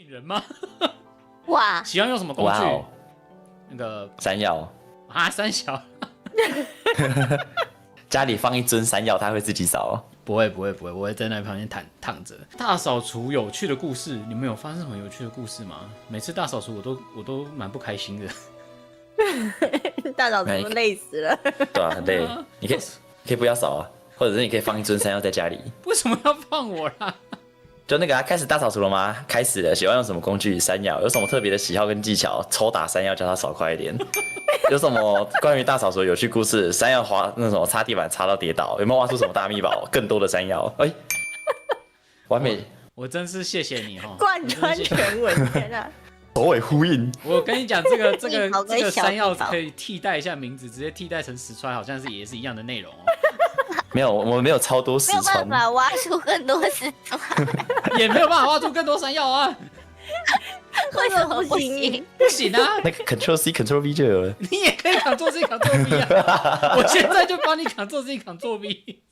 人吗？哇，喜欢用什么工具？哇哦，那个山药，啊，三小。家里放一尊山药，它会自己扫。不会，我会在那旁边躺着。大扫除有趣的故事，你们有发生什么有趣的故事吗？每次大扫除我都蛮不开心的。大扫除都累死了。对啊，很累。你可以不要扫啊，或者是你可以放一尊山药在家里。为什么要放我啦？就那个开始大扫除了吗？开始了，喜欢用什么工具？山药，有什么特别的喜好跟技巧？抽打山药，叫它扫快一点。有什么关于大扫除的有趣故事？山药滑那种擦地板擦到跌倒，有没有挖出什么大秘宝？更多的山药，哎、完美，我真是谢谢你哈，贯穿全文，天啊！首尾呼应。我跟你讲，这个蜜宝跟小山药蜜宝可以替代一下名字，直接替代成石川，好像也是一样的内容哦。没有，我们没有超多石没有办川，法挖出更多石川，也没有办法挖出更多山药啊，为什么不行？不行啊！那个 Ctrl C Ctrl V 就有了。你也可以Ctrl C Ctrl V 啊！我现在就帮你Ctrl C Ctrl V。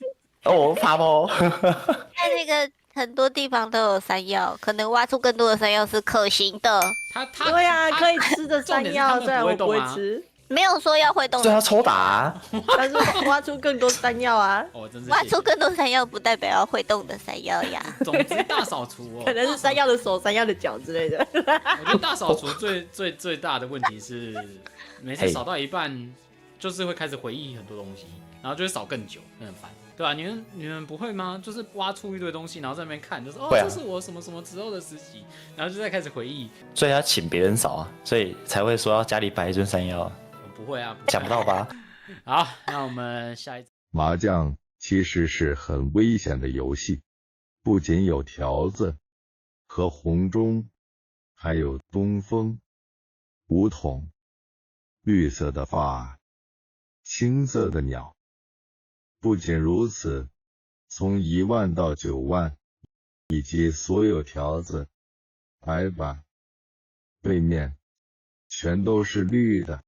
哦，我怕哦。在那个很多地方都有山药，可能挖出更多的山药是可行的，它对啊，可以吃的山药，虽然我不会啊。吃，没有说要会动的。所以要抽打啊。但是挖出更多山药啊，哦，真是挖出更多山药不代表要会动的山药呀。总之大扫除哦，可能是山药的手、山药的脚之类的。我觉得大扫除最大的问题是，每次扫到一半，就是会开始回忆很多东西，然后就会扫更久，很烦。对啊，你们不会吗？就是挖出一堆东西，然后在那边看，就是这是我什么什么之后的实习，然后就在开始回忆。所以要请别人扫啊，所以才会说要家里摆一尊山药。我不会啊，想不到吧？好，那我们下一次。麻将其实是很危险的游戏，不仅有条子和红中，还有东风、梧桐、绿色的发、青色的鸟。不仅如此，从1万到9万，以及所有条子、白板、背面，全都是绿的。